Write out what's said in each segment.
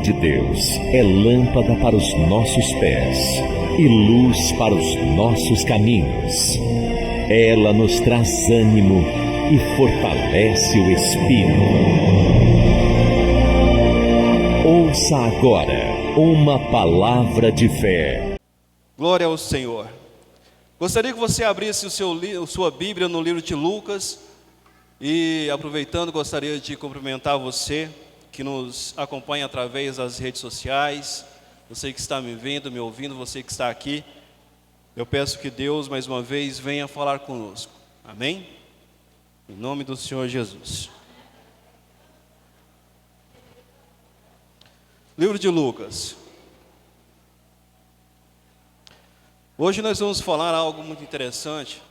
de Deus é lâmpada para os nossos pés e luz para os nossos caminhos. Ela nos traz ânimo e fortalece o espírito. Ouça agora uma palavra de fé. Glória ao Senhor. Gostaria que você abrisse sua Bíblia no livro de Lucas. E aproveitando, gostaria de cumprimentar você que nos acompanha através das redes sociais, você que está me vendo, me ouvindo, você que está aqui. Eu peço que Deus, mais uma vez, venha falar conosco. Amém? Em nome do Senhor Jesus. Livro de Lucas. Hoje nós vamos falar algo muito interessante,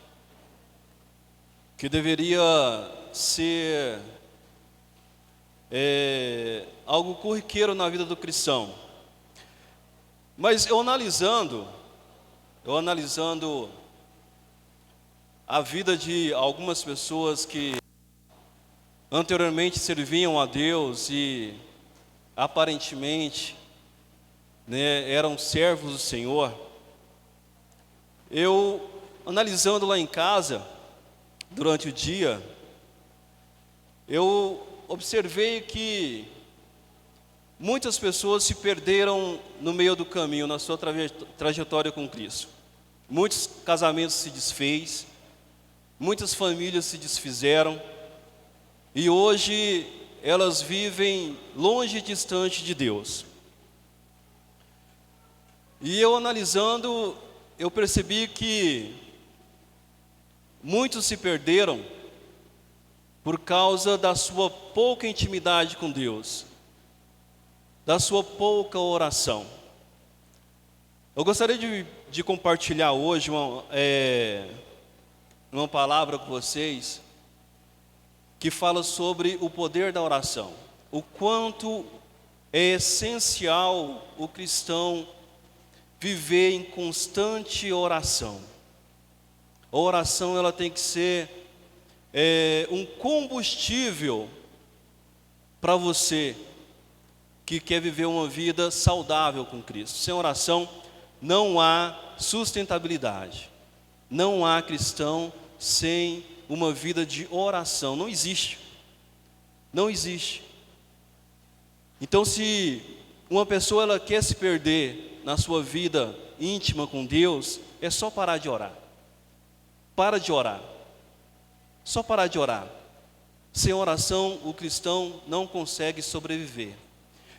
que deveria ser algo corriqueiro na vida do cristão. Mas eu analisando a vida de algumas pessoas que anteriormente serviam a Deus e aparentemente, eram servos do Senhor, eu analisando lá em casa, durante o dia, eu observei que muitas pessoas se perderam no meio do caminho, na sua trajetória com Cristo. Muitos casamentos se desfez, muitas famílias se desfizeram, e hoje elas vivem longe e distante de Deus. E eu analisando, eu percebi que muitos se perderam por causa da sua pouca intimidade com Deus, da sua pouca oração. Eu gostaria de compartilhar hoje uma palavra com vocês que fala sobre o poder da oração, o quanto é essencial o cristão viver em constante oração. A oração ela tem que ser um combustível para você que quer viver uma vida saudável com Cristo. Sem oração não há sustentabilidade. Não há cristão sem uma vida de oração. Não existe. Não existe. Então, se uma pessoa ela quer se perder na sua vida íntima com Deus, é só parar de orar. Para de orar. Só parar de orar. Sem oração, o cristão não consegue sobreviver.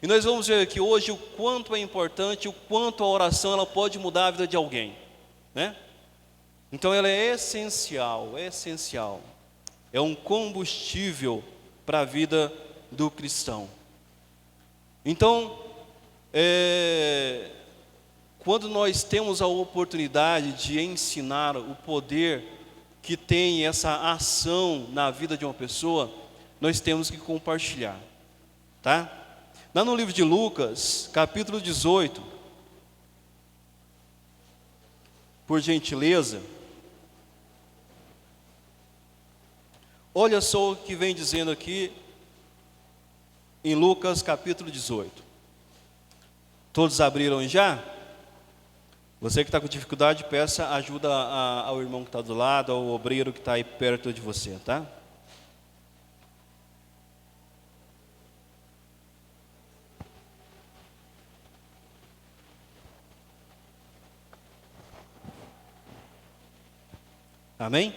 E nós vamos ver aqui hoje o quanto é importante, o quanto a oração ela pode mudar a vida de alguém, né? Então ela é essencial, é um combustível para a vida do cristão. Então, quando nós temos a oportunidade de ensinar o poder que tem essa ação na vida de uma pessoa, nós temos que compartilhar, tá? Lá no livro de Lucas, capítulo 18, por gentileza, olha só o que vem dizendo aqui em Lucas capítulo 18. Todos abriram já? Você que está com dificuldade, peça ajuda ao irmão que está do lado, ao obreiro que está aí perto de você, tá? Amém?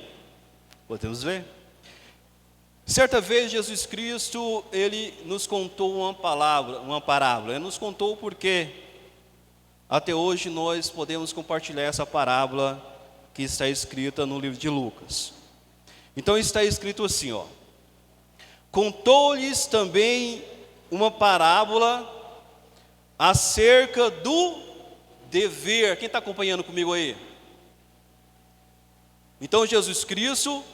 Podemos ver? Certa vez Jesus Cristo, Ele nos contou uma parábola. Ele nos contou porque até hoje nós podemos compartilhar essa parábola que está escrita no livro de Lucas. Então está escrito assim, ó: contou-lhes também uma parábola acerca do dever. Quem está acompanhando comigo aí? Então Jesus Cristo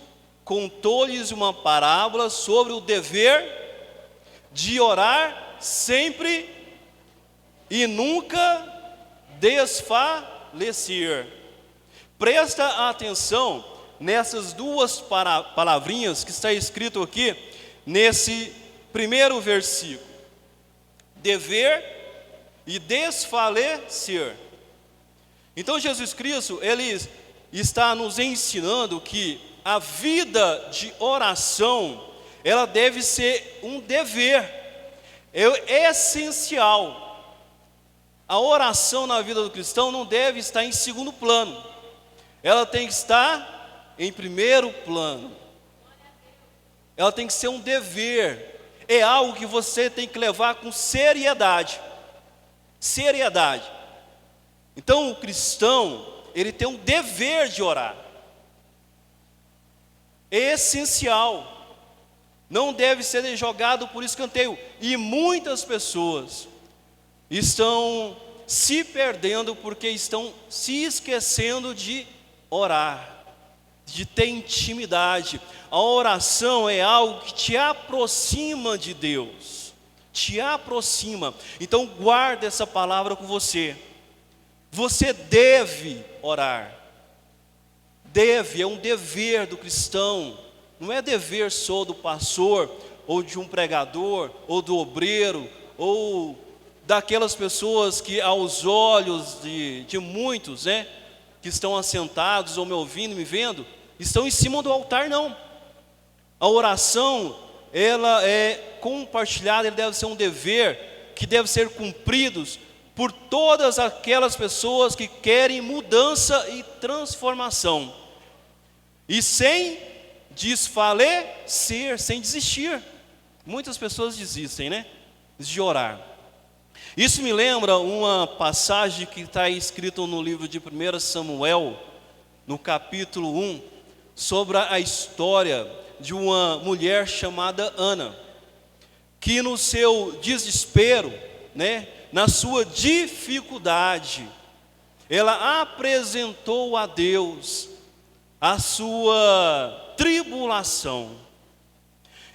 contou-lhes uma parábola sobre o dever de orar sempre e nunca desfalecer. Presta atenção nessas duas palavrinhas que está escrito aqui nesse primeiro versículo. dever e desfalecer. Então Jesus Cristo, Ele está nos ensinando que a vida de oração, ela deve ser um dever, é essencial. A oração na vida do cristão não deve estar em segundo plano, ela tem que estar em primeiro plano. Ela tem que ser um dever, é algo que você tem que levar com seriedade. Seriedade. Então o cristão, ele tem um dever de orar. É essencial. Não deve ser jogado por escanteio. E muitas pessoas estão se perdendo porque estão se esquecendo de orar, de ter intimidade. A oração é algo que te aproxima de Deus. Te aproxima. Então guarda essa palavra com você. Você deve orar. Deve, é um dever do cristão. Não é dever só do pastor, ou de um pregador, ou do obreiro, ou daquelas pessoas que aos olhos de muitos, né, que estão assentados, ou me ouvindo, me vendo, estão em cima do altar, não. A oração, ela é compartilhada, ela deve ser um dever que deve ser cumprido por todas aquelas pessoas que querem mudança e transformação. E sem desfalecer, sem desistir. Muitas pessoas desistem, né, de orar. Isso me lembra uma passagem que está escrita no livro de 1 Samuel, no capítulo 1, sobre a história de uma mulher chamada Ana, que no seu desespero, né, na sua dificuldade, ela apresentou a Deus a sua tribulação.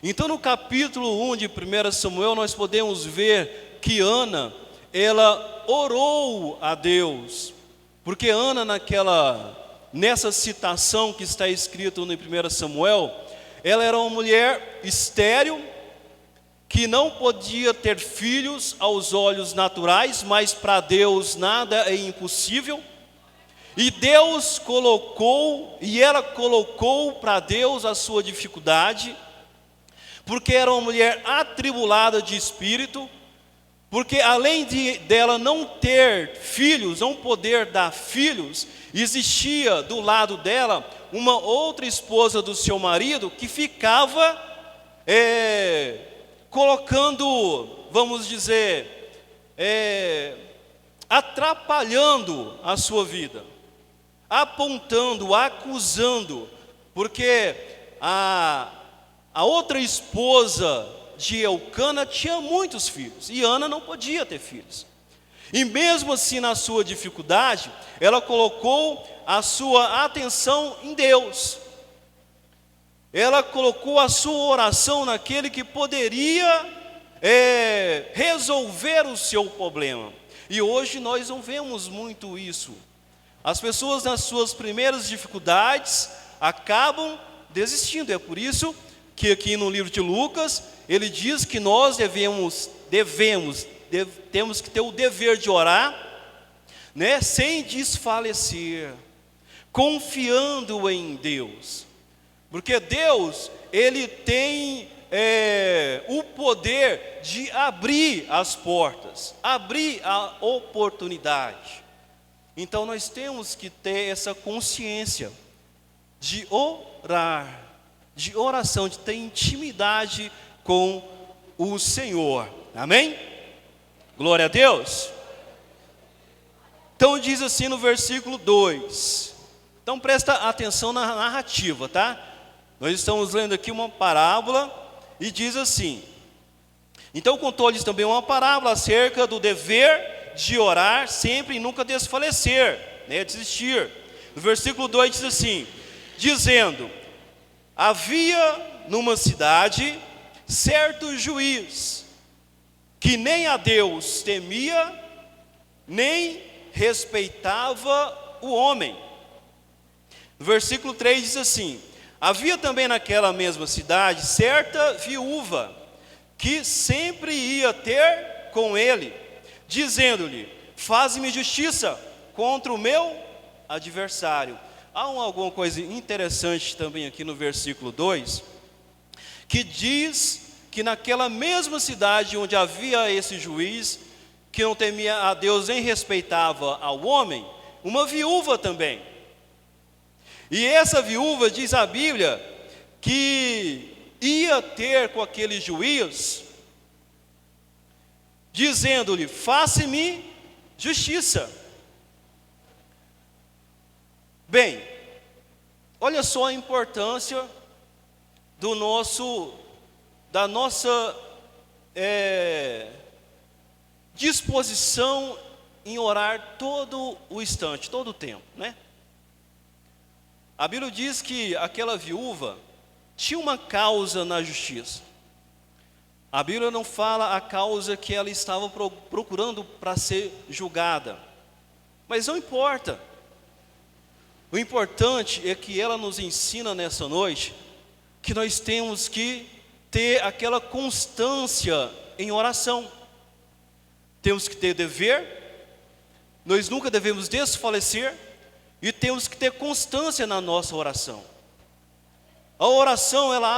Então no capítulo 1 de 1 Samuel nós podemos ver que Ana, ela orou a Deus, porque Ana nessa citação que está escrito no 1 Samuel, ela era uma mulher estéril, que não podia ter filhos aos olhos naturais, mas para Deus nada é impossível. E Deus colocou, e ela colocou para Deus a sua dificuldade, porque era uma mulher atribulada de espírito, porque além dela não ter filhos, não poder dar filhos, existia do lado dela uma outra esposa do seu marido que ficava colocando, vamos dizer, atrapalhando a sua vida, apontando, acusando, porque a outra esposa de Eucana tinha muitos filhos, e Ana não podia ter filhos. E mesmo assim, na sua dificuldade, ela colocou a sua atenção em Deus. Ela colocou a sua oração naquele que poderia resolver o seu problema. E hoje nós não vemos muito isso. As pessoas nas suas primeiras dificuldades acabam desistindo. É por isso que aqui no livro de Lucas, ele diz que nós temos que ter o dever de orar, né, sem desfalecer, confiando em Deus. Porque Deus, Ele tem o poder de abrir as portas, abrir a oportunidade. Então nós temos que ter essa consciência de orar, de oração, de ter intimidade com o Senhor. Amém? Glória a Deus. Então diz assim no versículo 2. Então presta atenção na narrativa, tá? Nós estamos lendo aqui uma parábola e diz assim: então contou-lhes também uma parábola acerca do dever de orar sempre e nunca desfalecer, né, desistir. No versículo 2 diz assim, dizendo: havia numa cidade certo juiz, que nem a Deus temia, nem respeitava o homem. No versículo 3 diz assim: havia também naquela mesma cidade certa viúva, que sempre ia ter com ele, dizendo-lhe: faze-me justiça contra o meu adversário. Há alguma coisa interessante também aqui no versículo 2, que diz que naquela mesma cidade onde havia esse juiz, que não temia a Deus nem respeitava ao homem, uma viúva também. E essa viúva, diz a Bíblia, que ia ter com aquele juiz, dizendo-lhe: faça-me justiça. Bem, olha só a importância da nossa disposição em orar todo o instante, todo o tempo, né? A Bíblia diz que aquela viúva tinha uma causa na justiça. A Bíblia não fala a causa que ela estava procurando para ser julgada, mas não importa. O importante é que ela nos ensina nessa noite que nós temos que ter aquela constância em oração. Temos que ter dever, nós nunca devemos desfalecer, e temos que ter constância na nossa oração. A oração, ela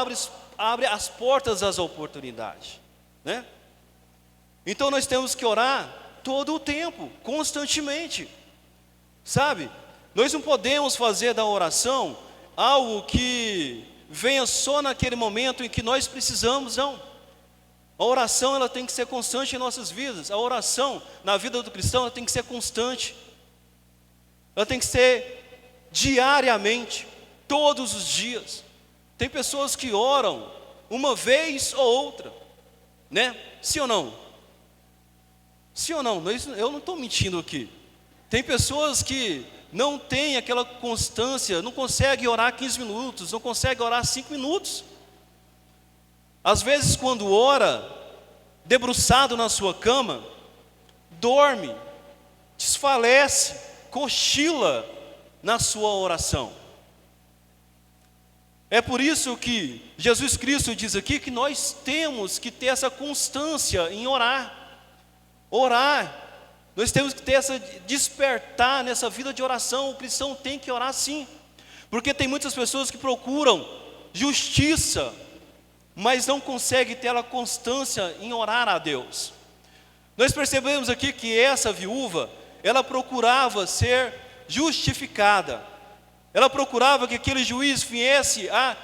abre as portas das oportunidades, né? Então nós temos que orar todo o tempo, constantemente, sabe? Nós não podemos fazer da oração algo que venha só naquele momento em que nós precisamos, não. A oração, ela tem que ser constante em nossas vidas. A oração na vida do cristão, ela tem que ser constante. Ela tem que ser diariamente, todos os dias. Tem pessoas que oram uma vez ou outra, né? Sim ou não? Sim ou não? Eu não estou mentindo aqui. Tem pessoas que não têm aquela constância, não conseguem orar 15 minutos, não conseguem orar 5 minutos. Às vezes, quando ora, debruçado na sua cama, dorme, desfalece, cochila na sua oração. É por isso que Jesus Cristo diz aqui que nós temos que ter essa constância em orar. Orar. Nós temos que ter essa despertar nessa vida de oração. O cristão tem que orar sim. Porque tem muitas pessoas que procuram justiça, mas não conseguem ter a constância em orar a Deus. Nós percebemos aqui que essa viúva, ela procurava ser justificada. Ela procurava que aquele juiz viesse a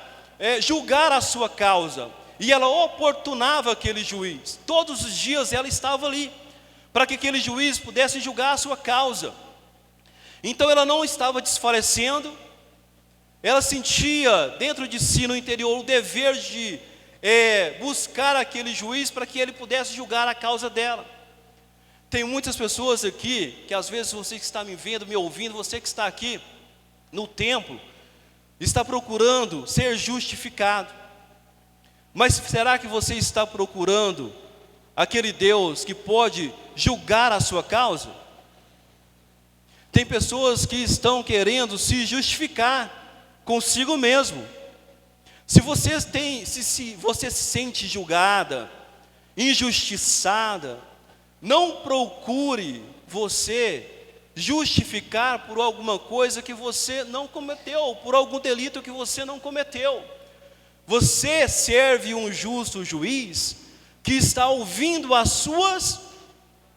julgar a sua causa. E ela oportunava aquele juiz. Todos os dias ela estava ali, para que aquele juiz pudesse julgar a sua causa. Então ela não estava desfalecendo. Ela sentia dentro de si, no interior, o dever de buscar aquele juiz para que ele pudesse julgar a causa dela. Tem muitas pessoas aqui, que às vezes você que está me vendo, me ouvindo, você que está aqui no templo, está procurando ser justificado. Mas será que você está procurando aquele Deus que pode julgar a sua causa? Tem pessoas que estão querendo se justificar consigo mesmo. Se você se sente julgada, injustiçada, não procure você justificar por alguma coisa que você não cometeu, por algum delito que você não cometeu. Você serve um justo juiz que está ouvindo as suas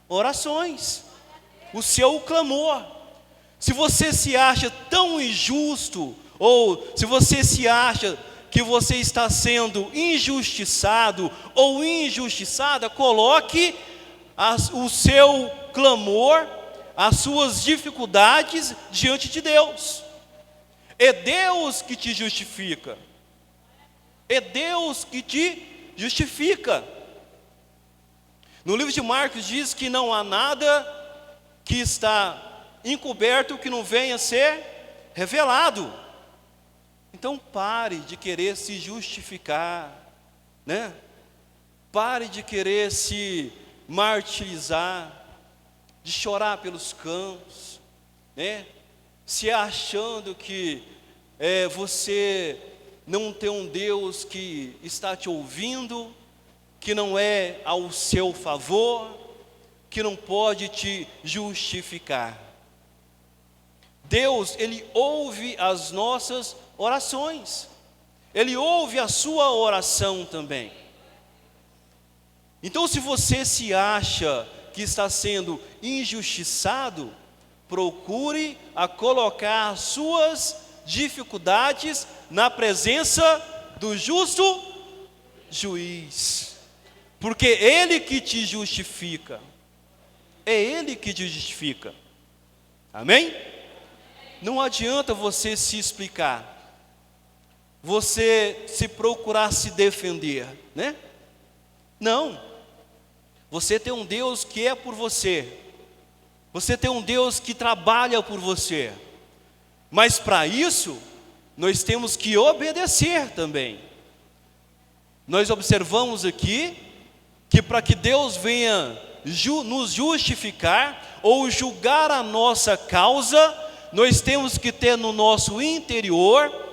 orações, o seu clamor. Se você se acha tão injusto, ou se você se acha que você está sendo injustiçado ou injustiçada, coloque o seu clamor, as suas dificuldades diante de Deus. É Deus que te justifica. É Deus que te justifica. No livro de Marcos diz que não há nada que está encoberto que não venha a ser revelado. Então pare de querer se justificar, né? Pare de querer se martirizar, de chorar pelos campos, né? Se achando que você não tem um Deus que está te ouvindo, que não é ao seu favor, que não pode te justificar. Deus, Ele ouve as nossas orações. Ele ouve a sua oração também. Então, se você se acha que está sendo injustiçado, procure a colocar as suas dificuldades na presença do justo juiz. Porque Ele que te justifica. É Ele que te justifica. Amém? Não adianta você se explicar. Você se procurar se defender, né? Não. Você tem um Deus que é por você. Você tem um Deus que trabalha por você. Mas para isso, nós temos que obedecer também. Nós observamos aqui que para que Deus venha nos justificar ou julgar a nossa causa, nós temos que ter no nosso interior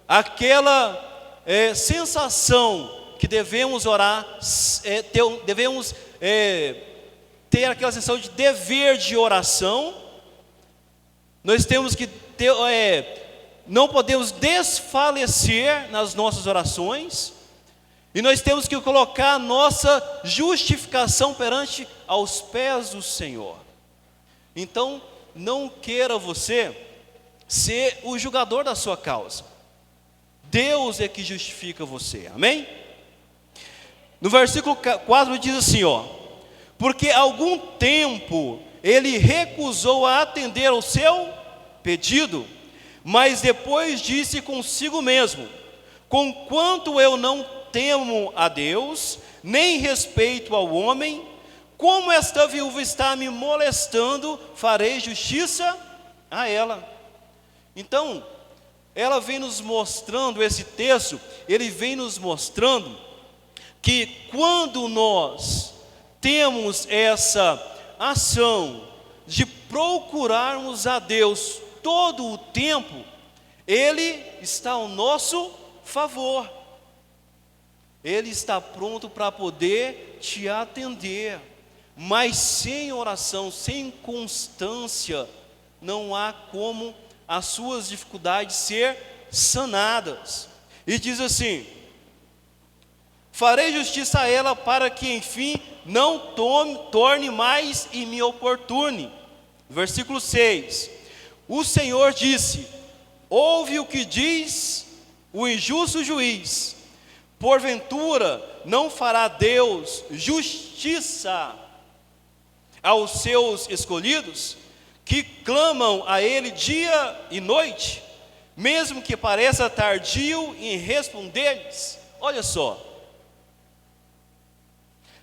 aquela sensação que devemos orar, devemos ter aquela sensação de dever de oração. Nós temos que ter, não podemos desfalecer nas nossas orações, e nós temos que colocar a nossa justificação perante aos pés do Senhor. Então, não queira você ser o julgador da sua causa. Deus é que justifica você, amém? No versículo 4 diz assim, porque há algum tempo ele recusou a atender ao seu pedido, mas depois disse consigo mesmo: conquanto eu não temo a Deus, nem respeito ao homem, como esta viúva está me molestando, farei justiça a ela. Então, ela vem nos mostrando, esse texto, ele vem nos mostrando que quando nós temos essa ação de procurarmos a Deus todo o tempo, Ele está ao nosso favor. Ele está pronto para poder te atender. Mas sem oração, sem constância, não há como as suas dificuldades ser sanadas. E diz assim: farei justiça a ela para que enfim não torne mais e me oportune. Versículo 6: o Senhor disse: ouve o que diz o injusto juiz. Porventura não fará Deus justiça aos seus escolhidos, que clamam a Ele dia e noite, mesmo que pareça tardio em responder-lhes? Olha só,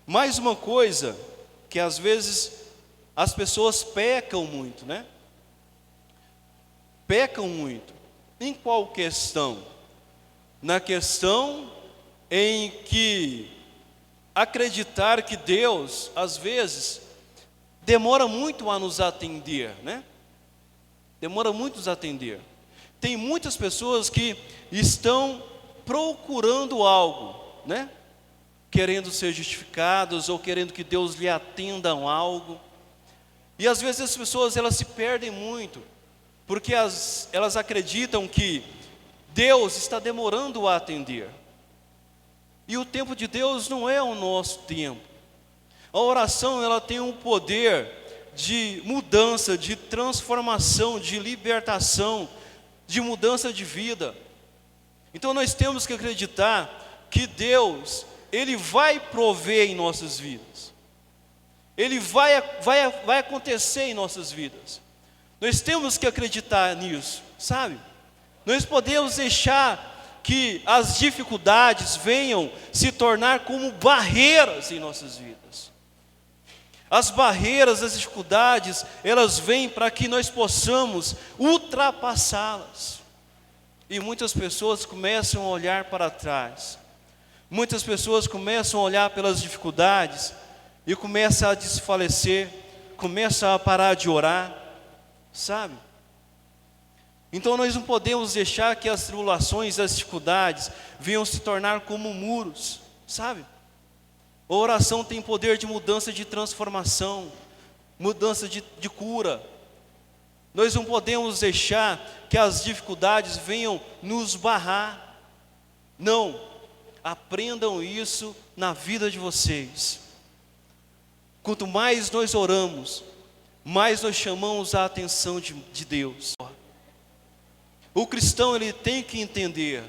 mais uma coisa que às vezes as pessoas pecam muito, né? Pecam muito. Em qual questão? Na questão em que acreditar que Deus, às vezes, demora muito a nos atender, né? Demora muito a nos atender. Tem muitas pessoas que estão procurando algo, né? Querendo ser justificados ou querendo que Deus lhe atenda a algo. E às vezes as pessoas elas se perdem muito, porque elas acreditam que Deus está demorando a atender. E o tempo de Deus não é o nosso tempo. A oração ela tem um poder de mudança, de transformação, de libertação, de mudança de vida. Então nós temos que acreditar que Deus, Ele vai prover em nossas vidas. Ele vai acontecer em nossas vidas. Nós temos que acreditar nisso, sabe? Nós podemos deixar que as dificuldades venham se tornar como barreiras em nossas vidas. As barreiras, as dificuldades, elas vêm para que nós possamos ultrapassá-las. E muitas pessoas começam a olhar para trás. Muitas pessoas começam a olhar pelas dificuldades e começam a desfalecer, começam a parar de orar, sabe? Então nós não podemos deixar que as tribulações, as dificuldades venham se tornar como muros, sabe? A oração tem poder de mudança, de transformação, mudança de cura. Nós não podemos deixar que as dificuldades venham nos barrar. Não, aprendam isso na vida de vocês. Quanto mais nós oramos, mais nós chamamos a atenção de Deus. O cristão, ele tem que entender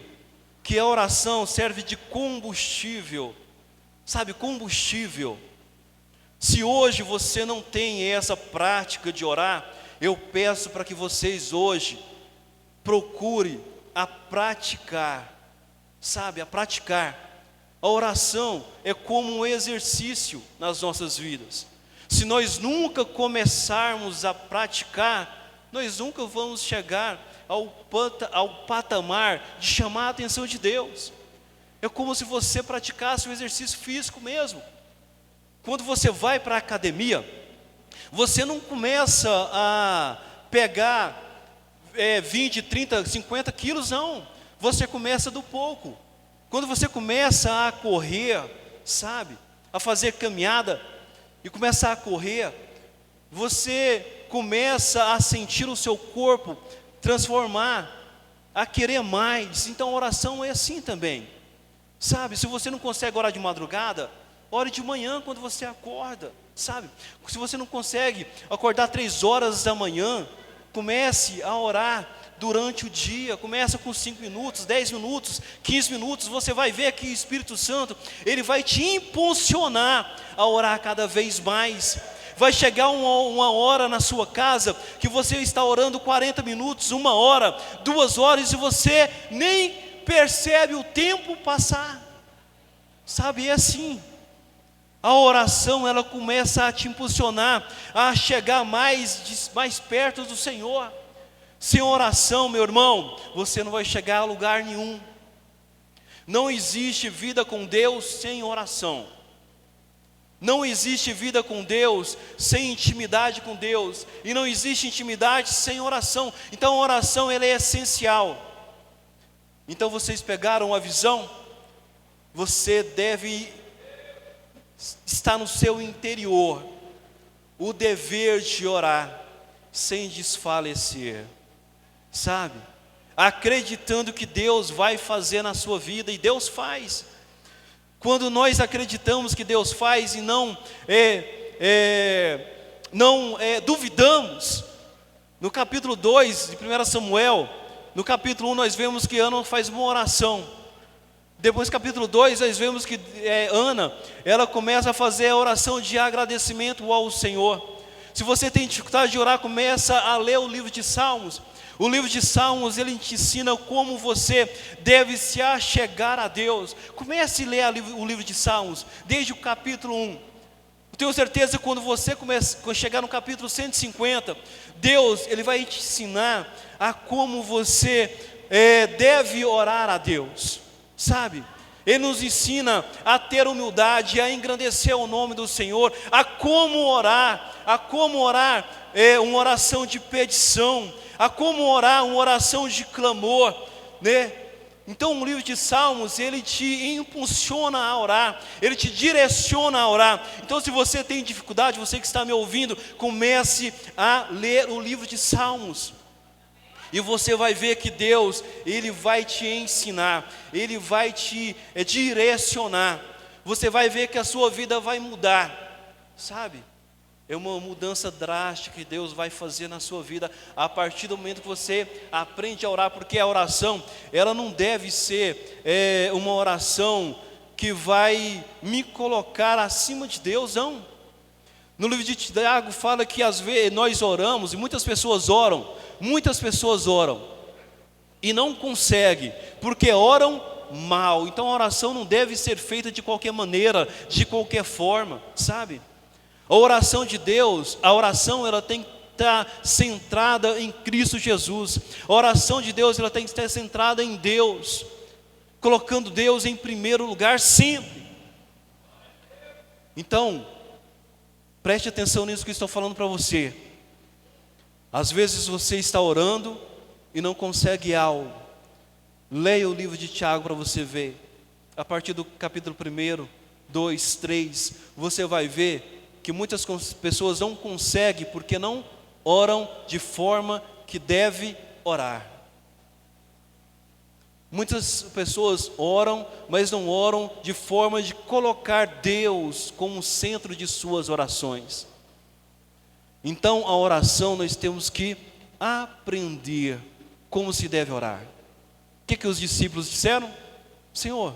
que a oração serve de combustível. Sabe, combustível. Se hoje você não tem essa prática de orar, eu peço para que vocês hoje procurem a praticar. Sabe, a praticar. A oração é como um exercício nas nossas vidas. Se nós nunca começarmos a praticar, nós nunca vamos chegar ao patamar de chamar a atenção de Deus. É como se você praticasse o exercício físico mesmo. Quando você vai para a academia, você não começa a pegar 20, 30, 50 quilos, não. Você começa do pouco. Quando você começa a correr, sabe, a fazer caminhada e começa a correr, você começa a sentir o seu corpo transformar, a querer mais. Então a oração é assim também, sabe? Se você não consegue orar de madrugada, ore de manhã quando você acorda, sabe? Se você não consegue acordar 3 horas da manhã, comece a orar durante o dia. Começa com 5 minutos, 10 minutos, 15 minutos. Você vai ver que o Espírito Santo, ele vai te impulsionar a orar cada vez mais. Vai chegar uma hora na sua casa que você está orando 40 minutos, 1 hora, 2 horas, e você nem percebe o tempo passar. Sabe, é assim. A oração, ela começa a te impulsionar a chegar mais perto do Senhor. Sem oração, meu irmão, você não vai chegar a lugar nenhum. Não existe vida com Deus sem oração. Não existe vida com Deus sem intimidade com Deus. E não existe intimidade sem oração. Então a oração, ela é essencial. Então vocês pegaram a visão? Você deve estar no seu interior o dever de orar sem desfalecer. Sabe? Acreditando que Deus vai fazer na sua vida, e Deus faz. Quando nós acreditamos que Deus faz e não duvidamos, no capítulo 2 de 1 Samuel, no capítulo 1 nós vemos que Ana faz uma oração. Depois no capítulo 2 nós vemos que Ana, ela começa a fazer a oração de agradecimento ao Senhor. Se você tem dificuldade de orar, começa a ler o livro de Salmos. O livro de Salmos, ele te ensina como você deve se achegar a Deus. Comece a ler o livro de Salmos, desde o capítulo 1. Eu tenho certeza que quando você chegar no capítulo 150, Deus, ele vai te ensinar a como você deve orar a Deus, sabe? Ele nos ensina a ter humildade, a engrandecer o nome do Senhor, a como orar uma oração de petição, a como orar uma oração de clamor, né? Então o livro de Salmos, ele te impulsiona a orar, ele te direciona a orar. Então se você tem dificuldade, você que está me ouvindo, comece a ler o livro de Salmos. E você vai ver que Deus, ele vai te ensinar, ele vai te direcionar. Você vai ver que a sua vida vai mudar, sabe? É uma mudança drástica que Deus vai fazer na sua vida a partir do momento que você aprende a orar, porque a oração, ela não deve ser uma oração que vai me colocar acima de Deus, não. No livro de Tiago fala que às vezes nós oramos, e muitas pessoas oram e não conseguem, porque oram mal. Então a oração não deve ser feita de qualquer maneira, de qualquer forma, sabe? A oração de Deus, a oração, ela tem que estar centrada em Cristo Jesus. A oração de Deus, ela tem que estar centrada em Deus, colocando Deus em primeiro lugar sempre. Então, preste atenção nisso que eu estou falando para você. Às vezes você está orando e não consegue algo. Leia o livro de Tiago para você ver. A partir do capítulo 1, 2, 3, você vai ver que muitas pessoas não conseguem porque não oram de forma que deve orar. Muitas pessoas oram, mas não oram de forma de colocar Deus como centro de suas orações. Então, a oração nós temos que aprender como se deve orar. O que os discípulos disseram? Senhor,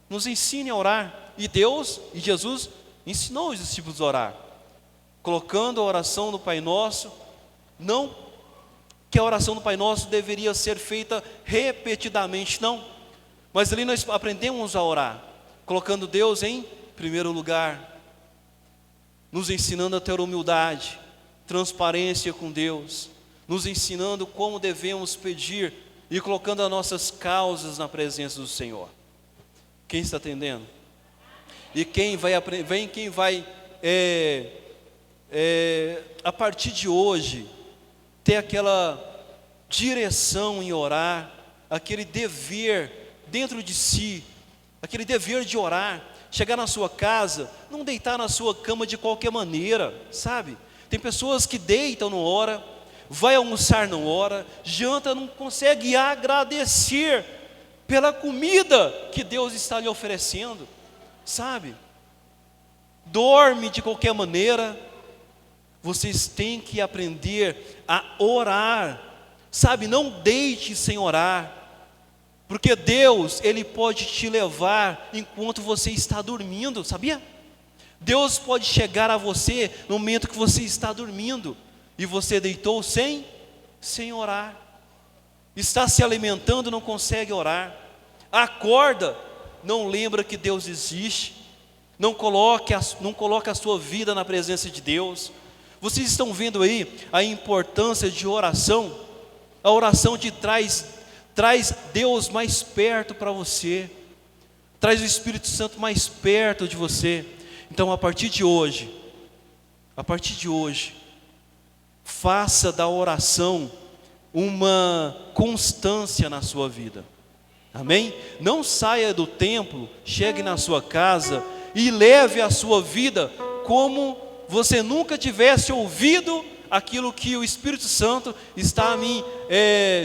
nos ensine a orar. E Deus, e Jesus, ensinou os discípulos a orar, colocando a oração do Pai Nosso, não que a oração do Pai Nosso deveria ser feita repetidamente, não, mas ali nós aprendemos a orar, colocando Deus em primeiro lugar, nos ensinando a ter humildade, transparência com Deus, nos ensinando como devemos pedir e colocando as nossas causas na presença do Senhor. Quem está atendendo? E quem vai a partir de hoje ter aquela direção em orar, aquele dever dentro de si, aquele dever de orar, chegar na sua casa, não deitar na sua cama de qualquer maneira, sabe? Tem pessoas que deitam, não ora, vai almoçar, não ora, janta, não consegue agradecer pela comida que Deus está lhe oferecendo, sabe? Dorme de qualquer maneira. Vocês têm que aprender a orar, sabe? Não deite sem orar, porque Deus, Ele pode te levar enquanto você está dormindo, sabia? Deus pode chegar a você no momento que você está dormindo, e você deitou sem orar, está se alimentando, não consegue orar, acorda, não lembra que Deus existe, não coloca a sua vida na presença de Deus. Vocês estão vendo aí a importância de oração? A oração te traz Deus mais perto para você, traz o Espírito Santo mais perto de você. Então, a partir de hoje, faça da oração uma constância na sua vida, amém? Não saia do templo, chegue na sua casa e leve a sua vida como você nunca tivesse ouvido aquilo que o Espírito Santo está me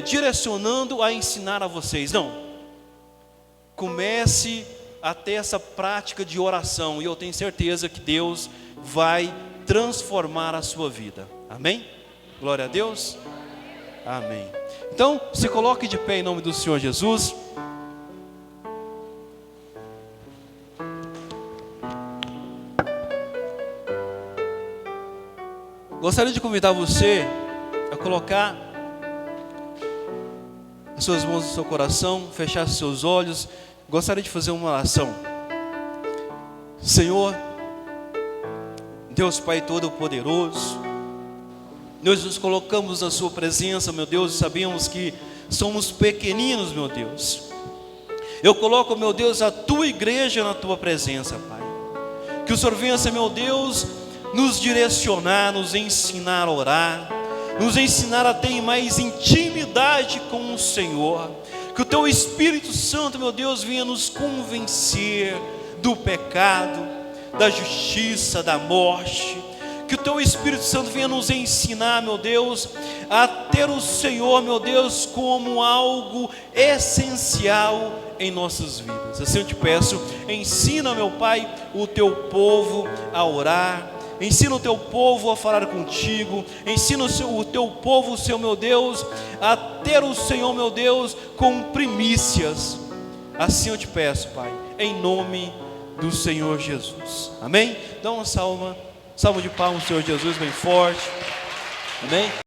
direcionando a ensinar a vocês. Não, comece a ter essa prática de oração, e eu tenho certeza que Deus vai transformar a sua vida, amém? Glória a Deus, amém. Então, se coloque de pé em nome do Senhor Jesus. Gostaria de convidar você a colocar as suas mãos no seu coração, fechar os seus olhos. Gostaria de fazer uma oração. Senhor, Deus Pai Todo-Poderoso, nós nos colocamos na sua presença, meu Deus, e sabemos que somos pequeninos, meu Deus. Eu coloco, meu Deus, a tua igreja na tua presença, Pai. Que o Senhor venha, meu Deus, nos direcionar, nos ensinar a orar, nos ensinar a ter mais intimidade com o Senhor. Que o teu Espírito Santo, meu Deus, venha nos convencer do pecado, da justiça, da morte. Que o teu Espírito Santo venha nos ensinar, meu Deus, a ter o Senhor, meu Deus, como algo essencial em nossas vidas. Assim eu te peço, ensina, meu Pai, o teu povo a orar. Ensina o teu povo a falar contigo. Ensina o teu povo, Senhor meu Deus, a ter o Senhor meu Deus com primícias. Assim eu te peço, Pai, em nome do Senhor Jesus, amém? Dá uma salva de palmas ao Senhor Jesus bem forte, amém?